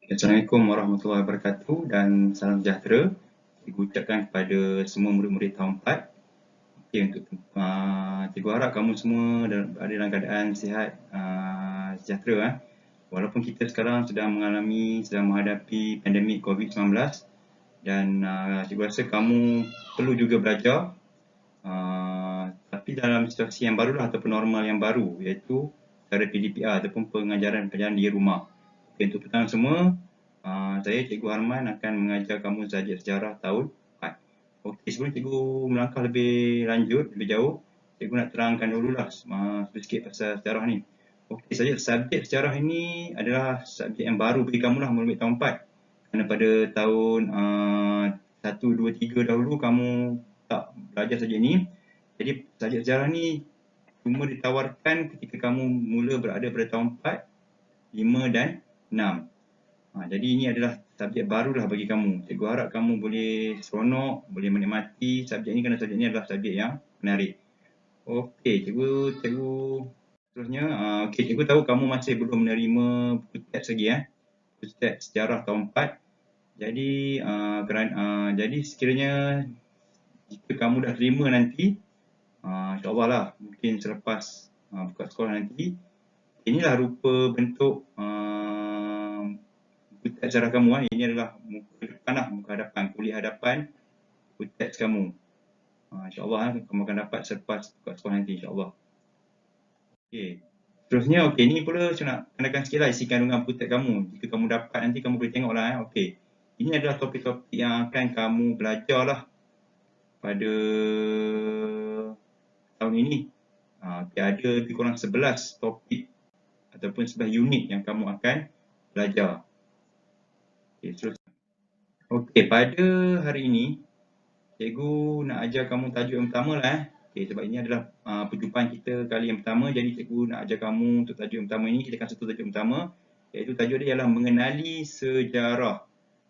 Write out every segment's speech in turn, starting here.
Assalamualaikum warahmatullahi wabarakatuh dan salam sejahtera. Cikgu ucapkan kepada semua murid-murid tahun 4. Okay, untuk cikgu harap kamu semua ada dalam keadaan sihat, sejahtera. Walaupun kita sekarang sedang menghadapi pandemik COVID-19 dan cikgu rasa kamu perlu juga belajar, tapi dalam situasi yang barulah ataupun normal yang baru, iaitu cara PDPR ataupun pengajaran di rumah. Okay, untuk petang semua, saya Cikgu Arman akan mengajar kamu subjek sejarah tahun 4. Okey, sebelum cikgu melangkah lebih lanjut, lebih jauh, cikgu nak terangkan dululah sedikit pasal sejarah ni. Okey, subjek sejarah ini adalah subjek yang baru bagi kamu lah murid tahun 4. Kerana pada tahun 1, 2, 3 dahulu kamu tak belajar subjek ni. Jadi subjek sejarah ni cuma ditawarkan ketika kamu mula berada pada tahun 4, 5 dan 6. Jadi ini adalah subjek barulah bagi kamu. Cikgu harap kamu boleh seronok, boleh menikmati subjek ini kerana subjek ini adalah subjek yang menarik. Okey, cikgu terusnya, cikgu tahu kamu masih belum menerima buku teks lagi buku teks sejarah tahun 4. Jadi jadi sekiranya jika kamu dah terima nanti, insya-Allah lah, mungkin selepas buka sekolah nanti, inilah rupa bentuk buku teks sejarah kamu. Ini adalah muka depan muka hadapan, kuliah hadapan buku teks kamu. InsyaAllah kamu akan dapat selepas buka sekolah nanti, insyaAllah. Okey. Seterusnya, ini pula saya nak kenalkan sikit lah isi kandungan buku teks kamu. Jika kamu dapat nanti kamu boleh tengok lah. Okey. Ini adalah topik-topik yang akan kamu belajar lah pada tahun ini. Ada lebih kurang 11 topik ataupun 11 unit yang kamu akan belajar. Okey, seterusnya. Okey, pada hari ini cikgu nak ajar kamu tajuk yang pertama lah. Okey, sebab ini adalah perjumpaan kita kali yang pertama. Jadi cikgu nak ajar kamu untuk tajuk yang pertama ini. Kita akan sentuh tajuk pertama, iaitu tajuk dia ialah mengenali sejarah.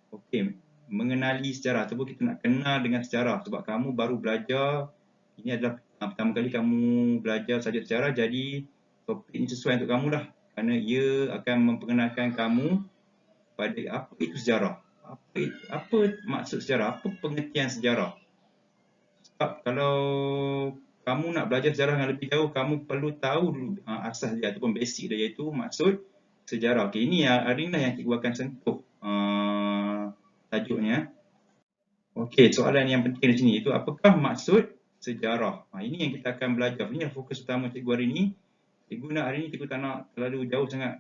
Okey, mengenali sejarah ataupun kita nak kenal dengan sejarah sebab kamu baru belajar. Ini adalah pertama kali kamu belajar subjek sejarah, jadi topik ini sesuai untuk kamu lah kerana ia akan memperkenalkan kamu pada apa itu sejarah. Apa maksud sejarah? Apa pengertian sejarah? Sebab kalau kamu nak belajar sejarah yang lebih jauh, kamu perlu tahu dulu asas dia ataupun basic dia, iaitu maksud sejarah. Okey, ini hari ini yang cikgu akan sentuh tajuknya. Okey, soalan yang penting di sini itu apakah maksud sejarah? Ini yang kita akan belajar. Ini adalah fokus utama cikgu hari ini. Cikgu nak hari ini cikgu tak nak terlalu jauh sangat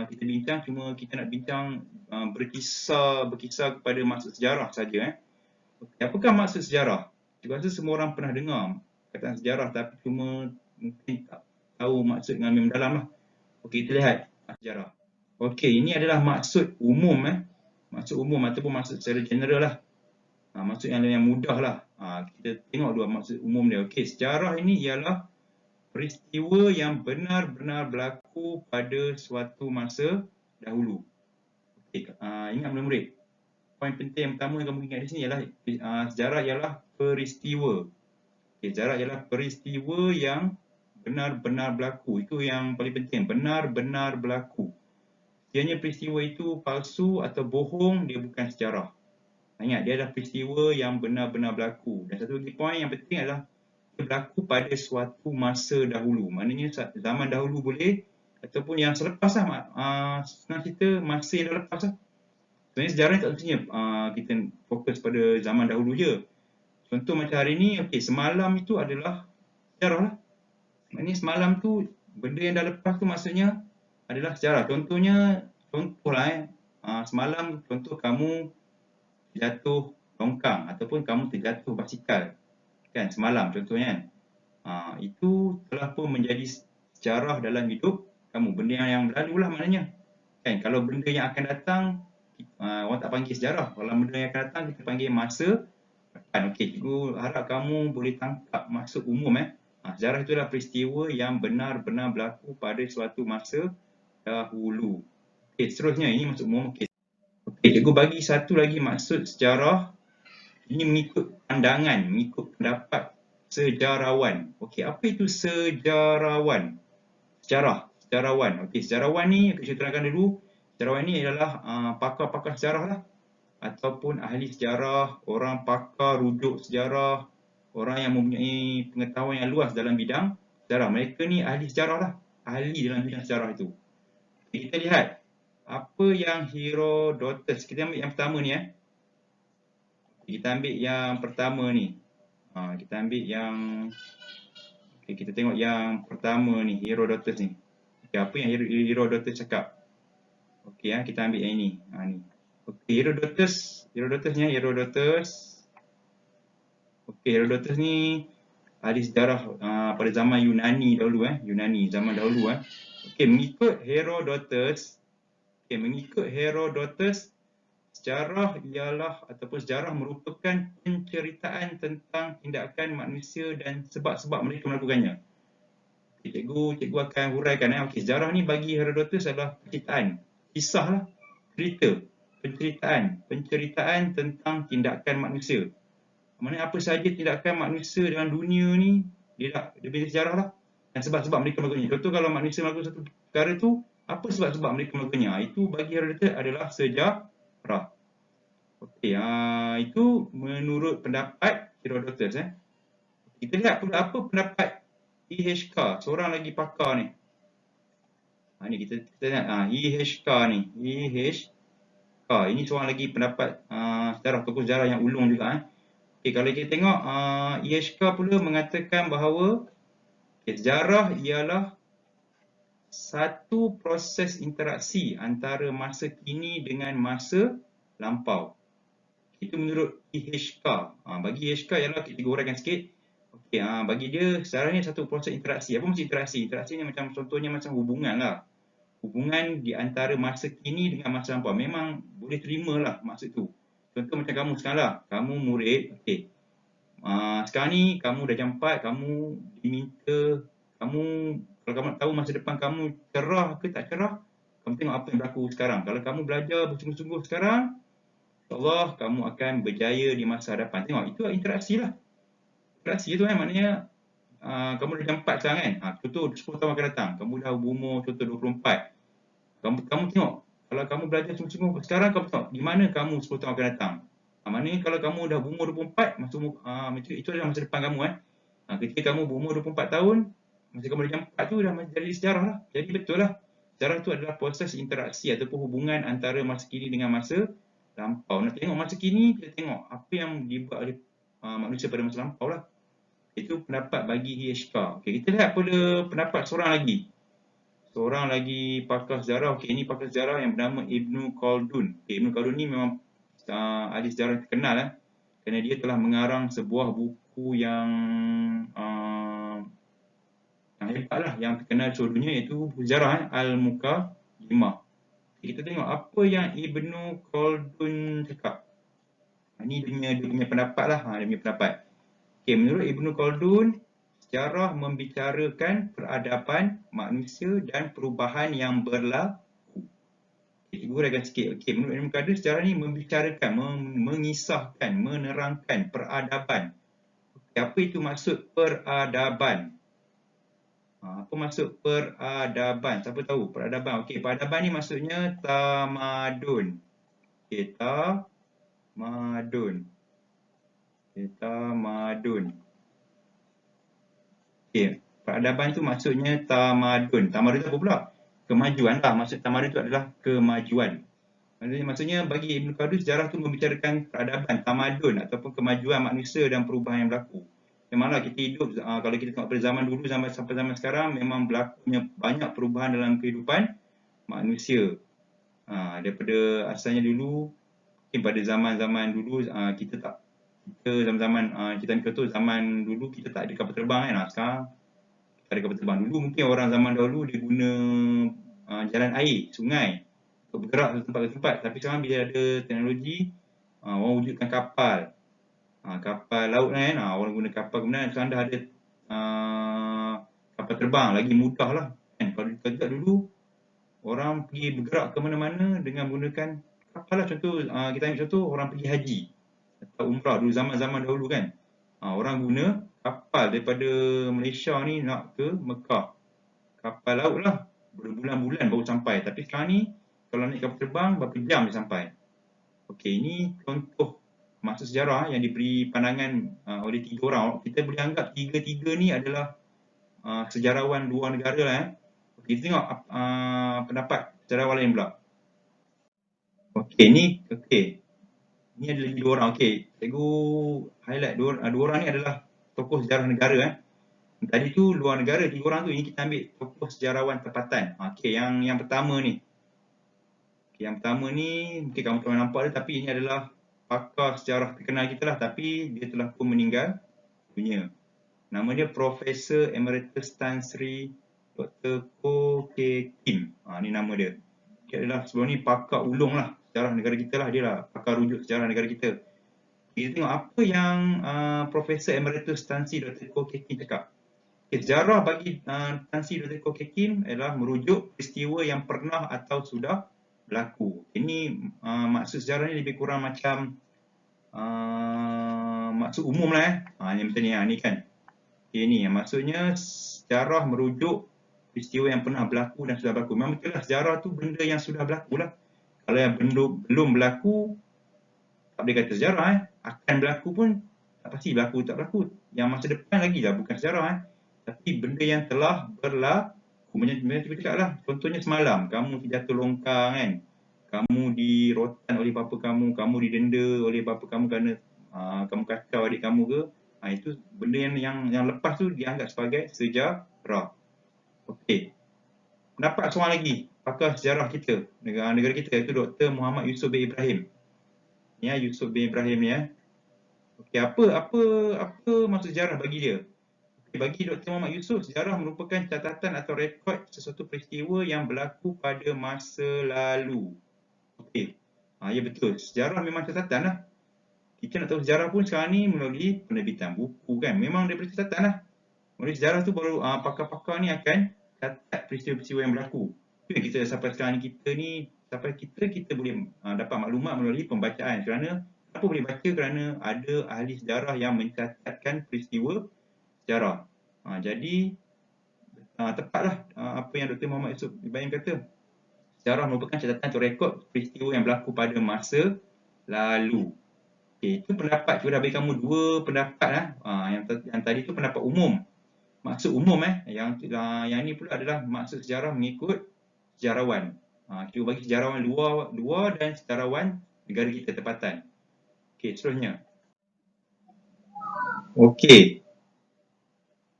kita bincang, cuma kita nak bincang berkisar kepada maksud sejarah saja. Okay, apakah maksud sejarah? Cikgu rasa semua orang pernah dengar kataan sejarah tapi cuma mungkin tak tahu maksud dengan lebih mendalam lah. Okey, kita lihat sejarah. Okey, ini adalah maksud umum maksud umum ataupun maksud secara general lah. Maksud yang mudah lah. Kita tengok dua maksud umum dia. Okey, sejarah ini ialah peristiwa yang benar-benar berlaku pada suatu masa dahulu. Okey, ingat murid-murid. Poin penting yang pertama yang kamu ingat di sini ialah sejarah ialah peristiwa. Okey, sejarah ialah peristiwa yang benar-benar berlaku. Itu yang paling penting, benar-benar berlaku. Sekiranya peristiwa itu palsu atau bohong, dia bukan sejarah. Ingat, dia adalah peristiwa yang benar-benar berlaku. Dan satu lagi poin yang penting adalah dia berlaku pada suatu masa dahulu. Maknanya zaman dahulu boleh ataupun yang selepas lah. Senang cerita masa yang dah lepas lah. Sebenarnya sejarah tak semestinya kita fokus pada zaman dahulu je. Contoh macam hari ni, okey, semalam itu adalah sejarah lah. Maknanya semalam tu benda yang dah lepas tu maksudnya adalah sejarah. Contoh lah semalam contoh kamu jatuh longkang ataupun kamu terjatuh basikal kan semalam contohnya kan. Itu telah pun menjadi sejarah dalam hidup kamu, benda yang berlalu lah maknanya kan. Kalau benda yang akan datang orang tak panggil sejarah, kalau benda yang akan datang kita panggil masa depan. Okey, cikgu harap kamu boleh tangkap maksud umum sejarah itu adalah peristiwa yang benar-benar berlaku pada suatu masa dahulu. Okey, seterusnya ini maksud umum. Okey, cikgu bagi satu lagi maksud sejarah. Ini mengikut pandangan, mengikut pendapat sejarawan. Okey, apa itu sejarawan? Sejarawan. Okey, sejarawan ni saya terangkan dulu. Sejarawan ini adalah pakar-pakar sejarah lah, ataupun ahli sejarah, orang pakar rujuk sejarah, orang yang mempunyai pengetahuan yang luas dalam bidang sejarah. Mereka ni ahli sejarah lah, ahli dalam bidang sejarah itu. Kita lihat apa yang Herodotus. Kita ambil yang pertama ni Kita ambil yang pertama ni. Kita ambil yang kita tengok yang pertama ni, Herodotus ni. Apa yang Herodotus cakap? Kita ambil yang ini. Ni. Herodotus ni ahli sejarah pada zaman Yunani dahulu zaman dahulu mengikut Herodotus, sejarah ialah ataupun sejarah merupakan penceritaan tentang tindakan manusia dan sebab-sebab mereka melakukannya. Cikgu akan huraikan sejarah ni bagi Herodotus adalah penceritaan, kisah lah, cerita, penceritaan tentang tindakan manusia. Maksudnya apa sahaja tindakan manusia dalam dunia ni dia bagi sejarah lah, dan sebab-sebab mereka melakukannya. Contoh kalau manusia melakukan satu perkara tu, apa sebab-sebab mereka melakukannya? Itu bagi Herodotus adalah sejarah. Itu menurut pendapat Herodotus. Kita lihat pula apa pendapat EHK, seorang lagi pakar ni. Ni kita lihat EHK ni. Ini seorang lagi pendapat sejarah, tokoh sejarah yang ulung juga. Kalau kita tengok EHK pula mengatakan bahawa sejarah ialah satu proses interaksi antara masa kini dengan masa lampau. Itu menurut EHK. Bagi EHK ialah kita uraikan sikit. Bagi dia sejarah ni satu proses interaksi. Apa maksud interaksi? Interaksi ni macam contohnya macam hubungan lah. Hubungan di antara masa kini dengan masa lampau. Memang boleh terima lah maksud tu. Contoh macam kamu sekarang lah. Kamu murid. Sekarang ni kamu dah jam 4. Kamu diminta. Kalau kamu nak tahu masa depan kamu cerah ke tak cerah, kamu tengok apa yang berlaku sekarang. Kalau kamu belajar bersungguh-sungguh sekarang, InsyaAllah kamu akan berjaya di masa hadapan. Tengok, itu interaksi lah. Interaksi tu maknanya kamu dah jam 4 sekarang contoh 10 tahun akan datang. Kamu dah berumur contoh 24. Kamu tengok, kalau kamu belajar sungguh-sungguh sekarang, kamu tengok di mana kamu 10 tahun akan datang. Maknanya kalau kamu dah berumur 24, itu adalah masa depan kamu. Ketika kamu berumur 24 tahun, masa kamu dah jam 4 tu dah jadi sejarah lah. Jadi betul lah. Sejarah tu adalah proses interaksi ataupun hubungan antara masa kini dengan masa lampau. Nak tengok masa kini, kita tengok apa yang dibuat oleh manusia pada masa lampau lah. Itu pendapat bagi HK. Kita lihat pada pendapat seorang lagi pakar sejarah. Ini pakar sejarah yang bernama Ibnu Khaldun. Ibnu Khaldun ni memang ahli sejarah terkenal kerana dia telah mengarang sebuah buku yang hebat lah, yang terkenal di seluruh dunia, iaitu sejarah Al-Muqaddimah. Kita tengok apa yang Ibnu Khaldun cakap. Ini dia punya pendapat lah. Dia punya pendapat. Menurut Ibnu Khaldun, sejarah membicarakan peradaban manusia dan perubahan yang berlaku. Cikgu uraikan sikit. Menurut Ibnu Khaldun, sejarah ni membicarakan, mengisahkan, menerangkan peradaban. Apa itu maksud peradaban? Apa maksud peradaban? Siapa tahu peradaban? Peradaban ni maksudnya tamadun. Tamadun. Peradaban tu maksudnya tamadun. Tamadun tu apa pula? Kemajuan lah. Maksud tamadun tu adalah kemajuan. Maksudnya bagi Ibnu Khaldun, sejarah tu membicarakan peradaban, tamadun ataupun kemajuan manusia dan perubahan yang berlaku. Memanglah kita hidup, kalau kita tengok pada zaman dulu sampai zaman sekarang, memang berlakunya banyak perubahan dalam kehidupan manusia. Daripada asalnya dulu, mungkin pada zaman-zaman dulu kita zaman dulu kita tak ada kapal terbang sekarang kita ada kapal terbang. Dulu mungkin orang zaman dahulu dia guna jalan air, sungai untuk bergerak dari tempat ke tempat. Tapi sekarang bila ada teknologi, orang wujudkan kapal. Kapal laut orang guna kapal, kemudian sekarang dah ada kapal terbang, lagi mudah lah. Kalau kita dulu, orang pergi bergerak ke mana-mana dengan menggunakan kapal lah. Contoh, kita ambil contoh orang pergi haji atau umrah dulu zaman-zaman dahulu kan. Orang guna kapal daripada Malaysia ni nak ke Mekah. Kapal laut lah, berbulan-bulan baru sampai. Tapi sekarang ni, kalau naik kapal terbang berapa jam dia sampai. Okey, ini contoh masa sejarah yang diberi pandangan oleh 3 orang. Kita boleh anggap tiga-tiga ni adalah sejarawan luar negara lah. Kita tengok pendapat sejarawan lain pula. Okey, ni ni ada lagi 2 orang. Okey, cikgu highlight dua orang ni adalah tokoh sejarah negara. Tadi tu luar negara 3 orang tu, ini kita ambil tokoh sejarawan tempatan. Okey, yang pertama ni. Okay, yang pertama ni mungkin kamu tak nampak dia, tapi ini adalah pakar sejarah terkenal kita lah, tapi dia telah pun meninggal dunia. Nama dia Profesor Emeritus Tan Sri Dr. Ko K. Kim. Ni nama dia. Dia adalah sebelum ni pakar ulung lah sejarah negara kita lah. Dia lah pakar rujuk sejarah negara kita. Kita tengok apa yang Profesor Emeritus Tan Sri Dr. Ko K. Kim cakap. Sejarah bagi Tan Sri Dr. Ko K. Kim adalah merujuk peristiwa yang pernah atau sudah berlaku. Ini maksud sejarah ni lebih kurang macam maksud umum lah. Ni macam ni, ni kan. Okay, ni maksudnya sejarah merujuk peristiwa yang pernah berlaku dan sudah berlaku. Memang betul lah, sejarah tu benda yang sudah berlaku lah. Kalau yang belum berlaku, tak boleh kata sejarah. Akan berlaku pun tak pasti berlaku tak berlaku. Yang masa depan lagi lah bukan sejarah. Tapi benda yang telah berlaku, macam kita cakap lah. Contohnya semalam, kamu terjatuh longkang kan. Kamu dirotan oleh bapa kamu, kamu didenda oleh bapa kamu kerana kamu kacau adik kamu ke. Itu benda yang lepas tu dianggap sebagai sejarah. Okey. Pendapat seorang lagi, pakar sejarah kita, negara kita, iaitu Dr. Muhammad Yusuf bin Ibrahim. Ya, Yusuf bin Ibrahim ni ya. Okey, apa maksud sejarah bagi dia? Bagi Dr. Muhammad Yusuf, sejarah merupakan catatan atau rekod sesuatu peristiwa yang berlaku pada masa lalu. Okey. Ya betul. Sejarah memang catatan lah. Kita nak tahu sejarah pun sekarang ni melalui penerbitan buku kan. Memang daripada catatan lah. Melalui sejarah tu baru pakar-pakar ni akan catat peristiwa-peristiwa yang berlaku. Itu yang kita sampai sekarang ni, kita boleh dapat maklumat melalui pembacaan. Kerana apa boleh baca? Kerana ada ahli sejarah yang mencatatkan peristiwa sejarah. Jadi tepatlah apa yang Dr. Muhammad Yusuf Ibrahim kata. Sejarah merupakan catatan atau rekod peristiwa yang berlaku pada masa lalu. Okay, itu pendapat. Cuba dah bagi kamu 2 pendapat lah. Yang tadi tu pendapat umum. Maksud umum yang ni pula adalah maksud sejarah mengikut sejarawan. Cuba bagi sejarawan luar dan sejarawan negara kita tempatan. Okey, seterusnya. Okey.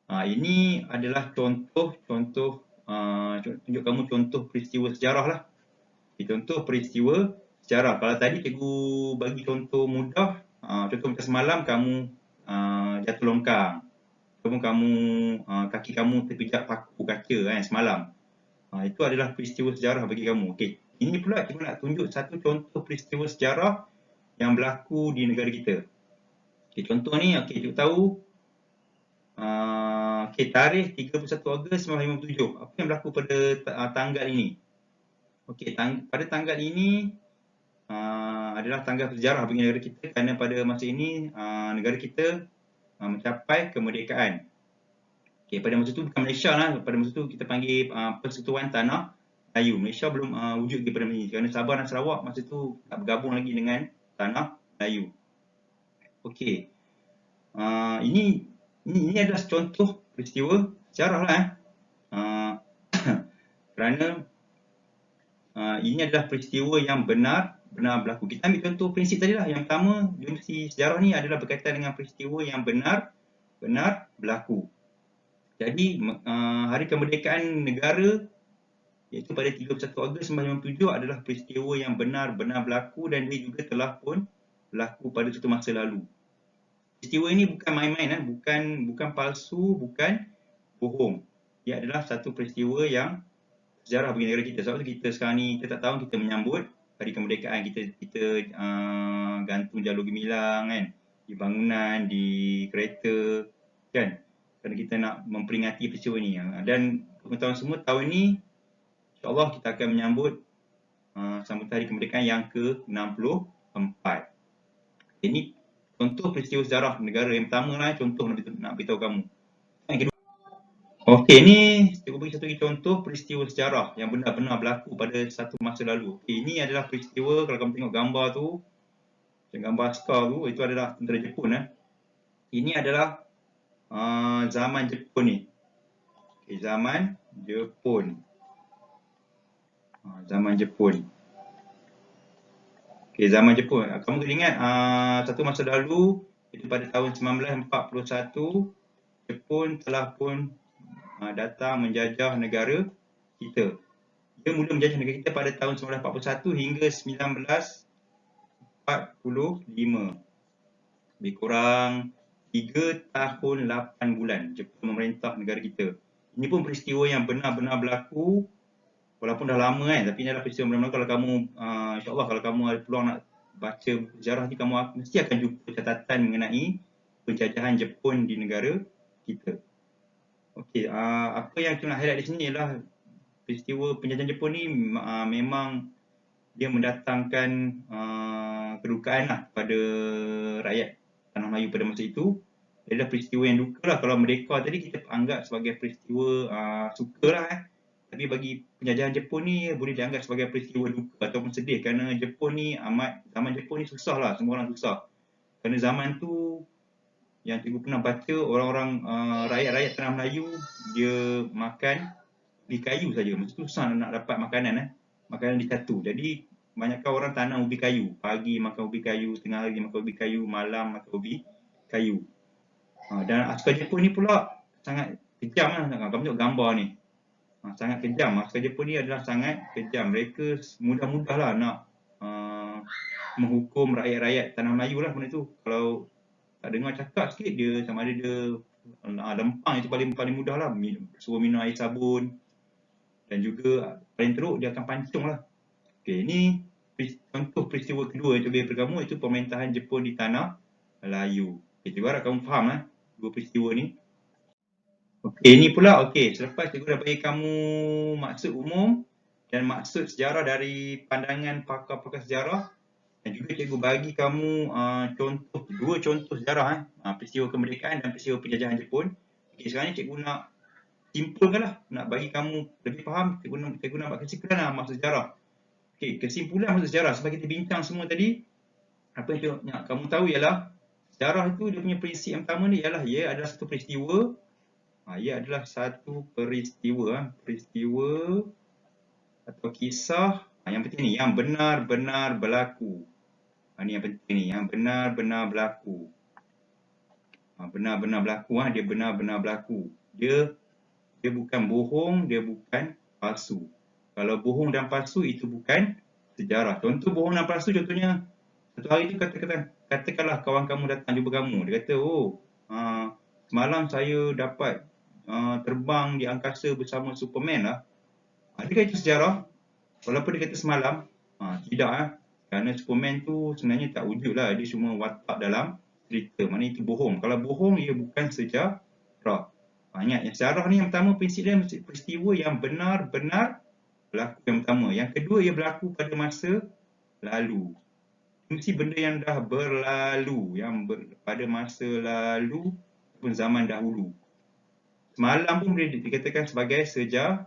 Ini adalah contoh tunjuk kamu contoh peristiwa sejarah lah. Contoh peristiwa sejarah. Kalau tadi cikgu bagi contoh mudah, contoh macam semalam kamu jatuh longkang. Kamu kaki kamu terpijak paku kaca semalam. Itu adalah peristiwa sejarah bagi kamu. Okey. Ini pula cikgu nak tunjuk satu contoh peristiwa sejarah yang berlaku di negara kita. Okey, contoh ni cikgu tahu tarikh 31 Ogos 1957. Apa yang berlaku pada tanggal ini? Okey, pada tanggal ini adalah tanggal sejarah bagi negara kita kerana pada masa ini negara kita mencapai kemerdekaan. Okey, pada masa tu bukan Malaysia lah. Pada masa tu kita panggil Persekutuan Tanah Melayu. Malaysia belum wujud lagi pada masa ini. Kerana Sabah dan Sarawak masa tu tak bergabung lagi dengan Tanah Melayu. Okey. Ini adalah contoh peristiwa sejarah lah. Kerana ini adalah peristiwa yang benar berlaku. Kita ambil contoh prinsip tadi lah. Yang pertama, universiti sejarah ni adalah berkaitan dengan peristiwa yang benar berlaku. Jadi, hari kemerdekaan negara iaitu pada 31 Ogos 1957 adalah peristiwa yang benar berlaku dan dia juga telah pun berlaku pada suatu masa lalu. Peristiwa ini bukan main-main, bukan palsu, bukan bohong. Ia adalah satu peristiwa yang sejarah bagi negara kita. Sebab kita sekarang ni, kita tak tahu kita menyambut hari kemerdekaan. Kita gantung jalur gemilang kan, di bangunan, di kereta kan. Kerana kita nak memperingati peristiwa ini. Dan pengetahuan semua, tahun ini insya-Allah kita akan menyambut sambutan hari kemerdekaan yang ke-64. Ini contoh peristiwa sejarah negara yang pertama lah, contoh nak beritahu kamu. Yang kedua, Okey, ni cikgu bagi satu lagi contoh peristiwa sejarah yang benar-benar berlaku pada satu masa lalu. Okey, ini adalah peristiwa kalau kamu tengok gambar tu, gambar askar tu, itu adalah tentera Jepun. Ini adalah zaman Jepun ni. Okey, zaman Jepun. Zaman Jepun. Okey, zaman Jepun. Kamu kena ingat satu masa lalu, itu pada tahun 1941, Jepun telah pun datang menjajah negara kita. Dia mula menjajah negara kita pada tahun 1941 hingga 1945. Lebih kurang 3 tahun 8 bulan Jepun memerintah negara kita. Ini pun peristiwa yang benar-benar berlaku, walaupun dah lama kan, tapi ini adalah peristiwa benar-benar. Kalau kamu, insyaAllah kalau kamu ada peluang nak baca sejarah ni, kamu mesti akan jumpa catatan mengenai penjajahan Jepun di negara kita. Okey, apa yang kita nak highlight di sini ialah peristiwa penjajahan Jepun ni memang dia mendatangkan kedukaan lah pada rakyat Tanah Melayu pada masa itu. Dia adalah peristiwa yang duka lah. Kalau merdeka tadi kita anggap sebagai peristiwa suka lah. Tapi bagi penjajahan Jepun ni boleh dianggap sebagai peristiwa duka ataupun sedih, kerana Jepun ni zaman Jepun ni susah lah, semua orang susah. Kerana zaman tu yang cikgu pernah baca, orang-orang rakyat-rakyat Tanah Melayu dia makan ubi kayu saja. Masa tu susah nak dapat makanan makanan dikatu. Jadi banyakkan orang tanam ubi kayu. Pagi makan ubi kayu, tengah hari makan ubi kayu, malam makan ubi kayu. Dan askar Jepun ni pula sangat kejam lah. Kamu tengok gambar ni. Sangat kejam. Askar Jepun ni adalah sangat kejam. Mereka mudah-mudahlah nak menghukum rakyat-rakyat Tanah Melayu lah benda tu. Kalau tak dengar cakap sikit, dia sama ada dia lempang, itu paling mudah lah. Suruh minum air sabun. Dan juga paling teruk dia akan pancung lah. Okey, ini contoh peristiwa kedua yang cikgu beri kamu, itu pemerintahan Jepun di Tanah Melayu. Okey, cikgu harap kamu faham dua peristiwa ni. Okey, ini pula selepas cikgu dah bagi kamu maksud umum dan maksud sejarah dari pandangan pakar-pakar sejarah, dan juga cikgu bagi kamu dua contoh sejarah peristiwa kemerdekaan dan peristiwa penjajahan Jepun. Okey, sekarang ni cikgu nak simpulkan lah, nak bagi kamu lebih faham. Cikgu nak buat kesimpulan lah maksud sejarah. Okey, kesimpulan maksud sejarah sebab kita bincang semua tadi, apa yang kamu tahu ialah sejarah itu dia punya prinsip yang pertama ni ialah ia adalah satu peristiwa. Ia adalah satu peristiwa atau kisah yang penting ni, yang benar-benar berlaku. Ini yang penting ni, yang benar-benar berlaku. Benar-benar berlaku, dia benar-benar berlaku. Dia bukan bohong, dia bukan palsu. Kalau bohong dan palsu itu bukan sejarah. Contoh bohong dan palsu, contohnya satu hari tu katakanlah kawan kamu datang jumpa kamu. Dia kata, semalam saya dapat terbang di angkasa bersama Superman lah. Adakah itu sejarah? Walaupun dia kata semalam, tidak kerana Superman tu sebenarnya tak wujud lah. Dia cuma watak dalam cerita. Maknanya itu bohong. Kalau bohong, ia bukan sejarah. Ingat, yang sejarah ni yang pertama prinsip dia mesti peristiwa yang benar-benar berlaku yang pertama. Yang kedua, ia berlaku pada masa lalu. Mesti benda yang dah berlalu, pada masa lalu pun zaman dahulu. Semalam pun boleh dikatakan sebagai sejarah.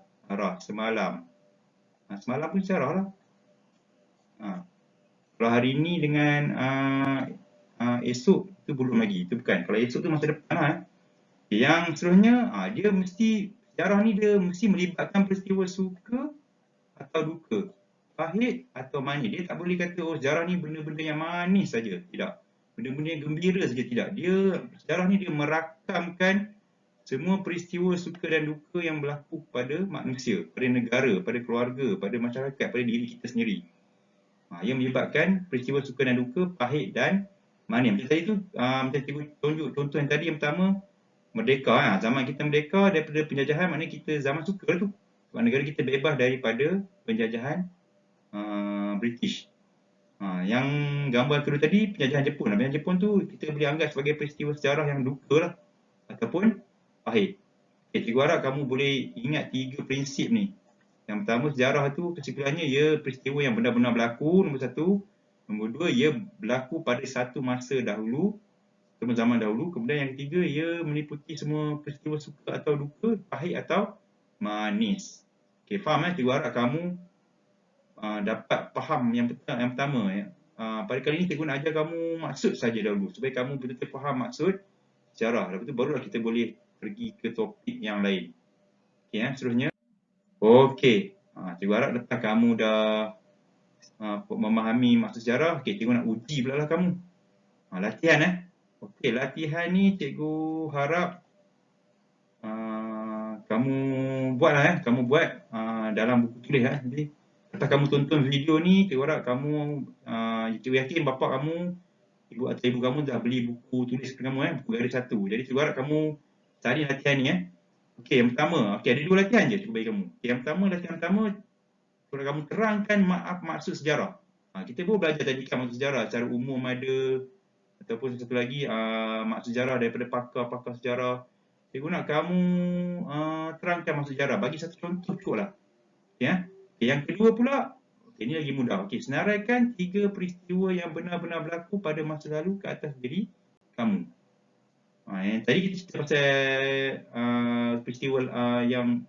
Semalam. Semalam pun sejarah lah. Kalau hari ni dengan esok, itu belum lagi. Itu bukan. Kalau esok tu masa depan lah. Yang seterusnya, dia mesti, sejarah ni dia mesti melibatkan peristiwa suka atau duka, pahit atau manis. Dia tak boleh kata, sejarah ni benda-benda yang manis saja. Tidak. Benda-benda yang gembira saja. Tidak. Sejarah ni dia merakamkan semua peristiwa suka dan duka yang berlaku pada manusia, pada negara, pada keluarga, pada masyarakat, pada diri kita sendiri. Ia melibatkan peristiwa suka dan duka, pahit dan manis. Macam tadi tu, macam cikgu tunjuk contoh yang tadi, yang pertama, merdeka. Zaman kita merdeka daripada penjajahan, maknanya kita zaman suka tu. Sebab negara kita bebas daripada penjajahan British. Yang gambar kedua tadi, penjajahan Jepun. Penjajahan Jepun tu kita boleh anggap sebagai peristiwa sejarah yang duka lah, ataupun pahit. Cikgu harap kamu boleh ingat 3 prinsip ni. Yang pertama, sejarah tu kesimpulannya ia peristiwa yang benar-benar berlaku, nombor 1. Nombor 2, ia berlaku pada satu masa dahulu. zaman dahulu. Kemudian yang ketiga, ia meliputi semua peristiwa suka atau duka, pahit atau manis. Okey, faham cikgu harap kamu dapat faham yang pertama ya. Pada kali ini cikgu nak ajar kamu maksud saja dahulu supaya kamu betul-betul faham maksud sejarah. Lepas tu barulah kita boleh pergi ke topik yang lain. Okey seterusnya. Okey, cikgu harap lepas kamu dah memahami maksud sejarah, okey cikgu nak uji pula lah kamu. Latihan Okey, latihan ni cikgu harap kamu buatlah kamu buat dalam buku tulis Jadi lepas kamu tonton video ni, cikgu harap kamu cikgu yakin bapa kamu, ibu atau ibu kamu dah beli buku tulis kamu buku garis 1. Jadi cikgu harap kamu cari latihan ni Okey, yang pertama, okey ada 2 latihan je cikgu bagi kamu. Okay, yang pertama, latihan pertama kalau kamu terangkan maksud sejarah. Kita pun belajar tadi kan maksud sejarah secara umum ada, ataupun satu lagi maksud sejarah daripada pakar-pakar sejarah. Cikgu nak kamu terangkan maksud sejarah. Bagi satu contoh cukup lah. Okay, yang kedua pula, ini lagi mudah. Okey, senaraikan 3 peristiwa yang benar-benar berlaku pada masa lalu ke atas diri kamu. Yang tadi kita cerita pasal peristiwa yang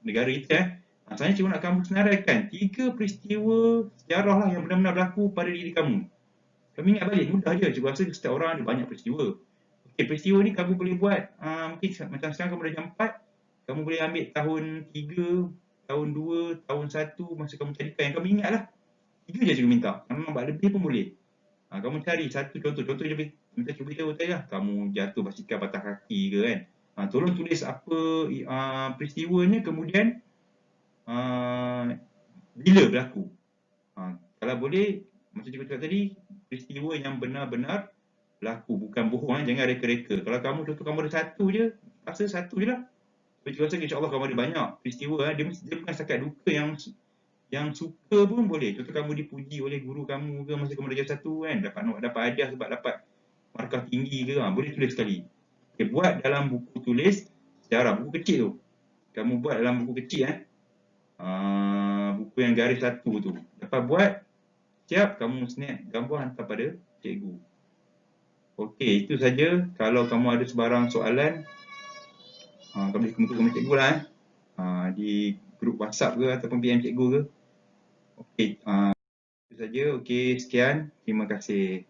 negara kita Sebenarnya cikgu nak kamu senaraikan 3 peristiwa sejarah lah yang benar-benar berlaku pada diri kamu. Kamu ingat balik, mudah je. Cikgu rasa setiap orang ada banyak peristiwa. Okey, peristiwa ni kamu boleh buat, mungkin macam sekarang kamu dah jam 4, kamu boleh ambil tahun 3, tahun 2, tahun 1, masa kamu carikan yang kamu ingat lah. 3 je cikgu minta. Kamu nak buat lebih pun boleh. Kamu cari satu contoh. Contoh je minta cikgu beritahu tadi lah. Kamu jatuh basikal patah kaki ke kan. Tolong tulis apa peristiwanya, kemudian bila berlaku. Kalau boleh, macam cikgu cakap tadi, peristiwa yang benar-benar berlaku, bukan bohong jangan reka-reka. Kalau kamu contoh kamu ada satu je, rasa satu je lah. Tapi cikgu rasa insya-Allah kamu ada banyak peristiwa dia bukan setakat duka yang suka pun boleh. Contoh kamu dipuji oleh guru kamu ke masa kamu darjah 1 kan, dapat hadiah sebab dapat markah tinggi ke, boleh tulis sekali. Okay, buat dalam buku tulis sejarah, buku kecil tu. Kamu buat dalam buku kecil buku yang garis 1 tu. Lepas buat, siap kamu snap gambar hantar pada cikgu. Okey, itu saja. Kalau kamu ada sebarang soalan, kamu boleh kumpul dengan cikgu lah di grup WhatsApp ke ataupun PM cikgu ke. Okey, itu saja. Okey, sekian. Terima kasih.